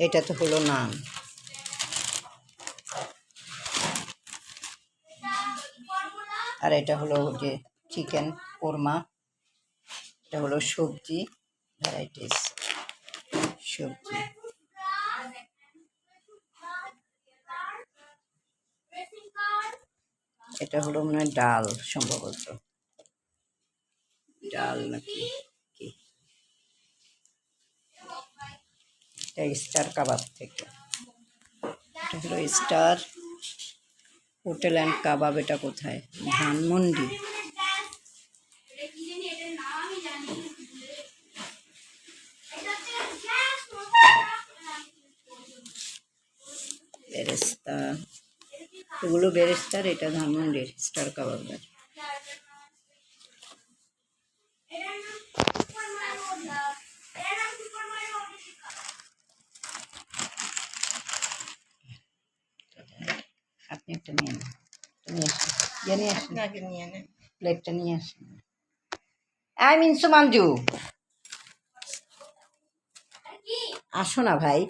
এটা তো হলো নান। আর এটা হলো যে চিকেন কোরমা, এটা হলো সবজি ভ্যারাইটিস সবজি। এটা হলো মনে হয় ডাল, সম্ভবত ডাল নাকি কি। এটা স্টার কাবাব থেকে, এটা হলো স্টার হোটেল অ্যান্ড কাবাব। এটা কোথায়? ধানমন্ডি। বেরেস্তা, এগুলো বেরেস্তার, এটা ধানমন্ডির স্টার কাবাবের। আপনি একটা নিয়ে নেন, নিয়ে আসেন, নিয়ে আসেন, প্লেটটা নিয়ে আসেন। আই মিনসু মাঞ্জু, আসো না ভাই।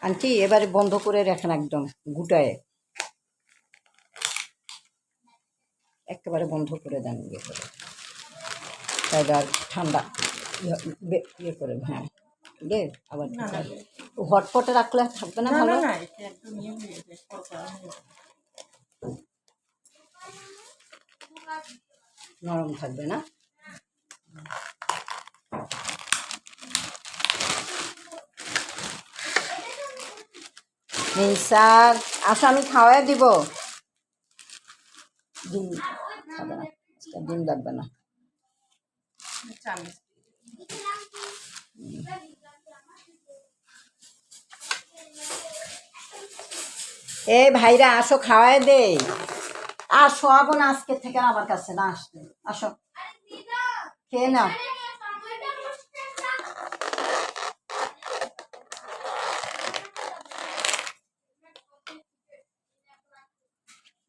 আন্টি এবারে বন্ধ করে রাখেন, একদম গুটায় একেবারে বন্ধ করে দেন, ইয়ে করে, তাহলে আর ঠান্ডা ইয়ে করে। হ্যাঁ রে, আবার হটপটে রাখলে থাকবে না ভালো, নরম থাকবে না। স্যার আসো, আমি খাওয়াই দিব। ডিম খাবে না, ডিম লাগবে না। এ ভাইরা আসো, খাওয়াই দে। আর শোয়াবো না আজকে থেকে আমার কাছে না আসতে, আসো খেয়ে নাও।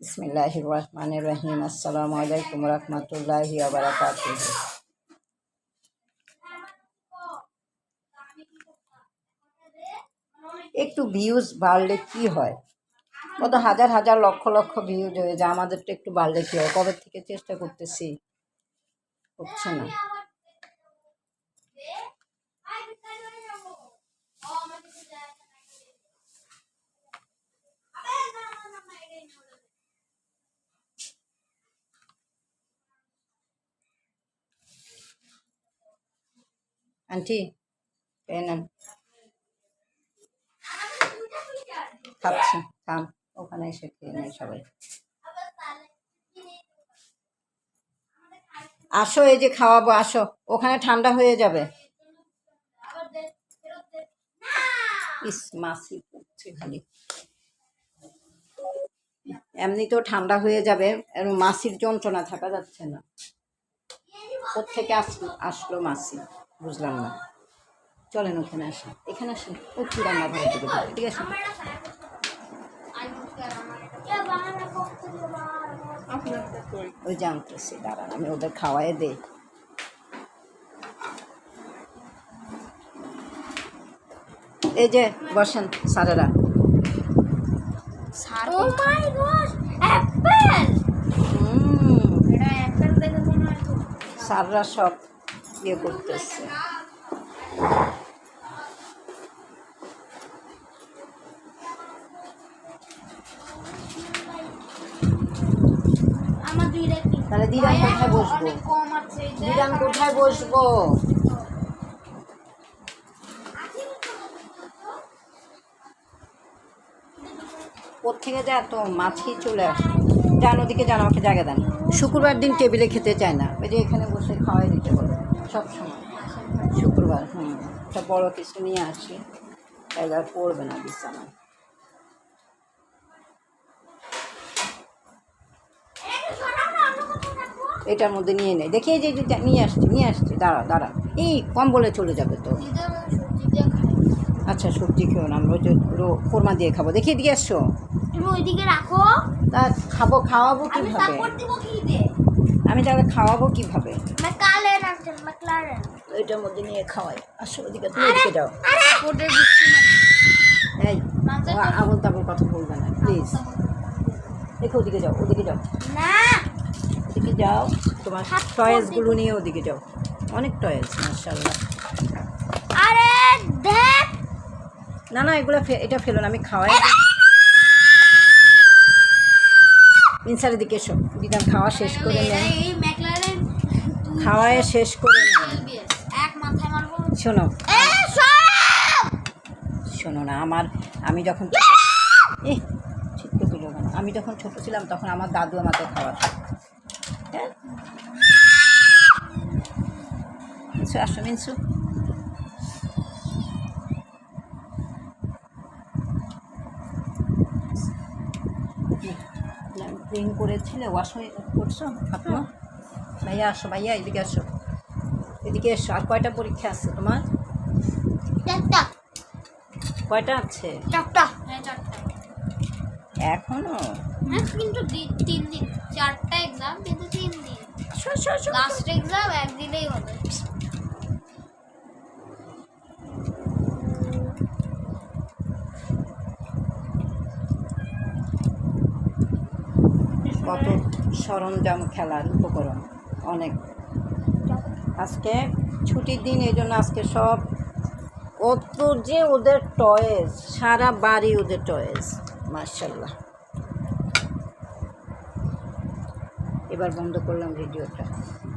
বিসমিল্লাহির রহমানির রহিম। আসসালামু আলাইকুম রাহমাতুল্লাহি ওয়া বারাকাতুহু। একটু ভিউজ বাড়লে কি হয়, কত হাজার হাজার লক্ষ লক্ষ ভিউজ হয়ে যায়, আমাদেরটা একটু বাড়লে কি হয়। কবে থেকে চেষ্টা করতেছি, হচ্ছে না। আন্টি এই নেন, খাচ্ছি, খান, ওখানে এসে খেয়ে নেই সবাই। আসো, এই যে খাওয়াবো, আসো, ওখানে ঠান্ডা হয়ে যাবে। ইস মাসি পড়ছে খালি, এমনিতেও ঠান্ডা হয়ে যাবে, মাসির যন্ত্রণা থাকা যাচ্ছে না। কোত্থেকে আসলো মাসি, বুঝলাম না। চলেন ওখানে আসেন, এখানে আসেন, ও কি রান্না ঘরে দিকে, ঠিক আছে। ওই জানতেছি, দাঁড়ান আমি ওদের খাওয়াই দেই। এই যে বসেন স্যারেরা। স্যাররা সব ইয়ে করতেছে। তাহলে দিদান কোথায় বসবো, দিদান কোথায় বসবো? কোথেকে যায় তো মাছি চলে আসে। যান ওদিকে, যান, আমাকে জায়গা দেন। শুক্রবার দিন টেবিলে খেতে চায় না, ওই যে এখানে বসে খাওয়াই দিতে বলে সবসময় শুক্রবার। একটা বড় কিছু নিয়ে আসি, তাহলে আর পড়বে না বিছানায়। এটার মধ্যে নিয়ে নেই, দেখি এই যে নিয়ে আসছি, দাঁড়া দাঁড়া, এই কম বলে চলে যাবে তো। আচ্ছা সবজি খেও না, আমরা ওই যে কোরমা দিয়ে খাবো, দেখি দিয়ে আসছো। তুমি ওইদিকে রাখো। তা খাওয়াবো আমি কিভাবে? সাপোর্ট দিব খিদে। আমি তাহলে খাওয়াবো কিভাবে? ম্যাকলারেন আছে, ম্যাকলারেন। ওইটার মধ্যে নিয়ে খাওয়াই। আসো ওদিকে, তুমি ওদিকে যাও। সাপোর্টের বুঝছি না। এই আবল তাবল কথা বলবে না প্লিজ। দেখো ওদিকে যাও, ওদিকে যাও, না ওদিকে যাও। তোমার টয়েসগুলো নিয়ে ওদিকে যাও। অনেক টয়েস মাশাআল্লাহ। আরে দেখ না না, এগুলো এটা ফেলো না, আমি খাওয়াই। ইনসারের দিকে এসো, দিদাম খাওয়া শেষ করে নেন। এই ম্যাকলারেন খাওয়ায় শেষ করে নেন। এক মাথায় মারবো। শোনো এ সব শোনো না, আমি যখন ঠিক তো পেল না, আমি যখন ছোট ছিলাম তখন আমার দাদু আমাকে খাওয়াতো। হ্যাঁ মিনসু, আসো মিনসু। ক্লিন করেছিলে, ওয়াশ করছো আপনার? ভাইয়া আসো, ভাইয়া এদিকে আসো, এদিকে এসো। আর কয়টা পরীক্ষা আছে তোমার? চারটা কয়টা আছে চারটা। হ্যাঁ চারটা এখনো? হ্যাঁ কিন্তু 3 দিন। চারটা এক্সাম কিন্তু 3 দিন। শো। লাস্ট এক্সাম একদিনেই হবে। কত সরঞ্জাম, খেলার উপকরণ অনেক। আজকে ছুটির দিন, এই জন্য আজকে সব কত যে ওদের টয়েস, সারা বাড়ি ওদের টয়েস মাশাআল্লাহ। এবার বন্ধ করলাম ভিডিওটা।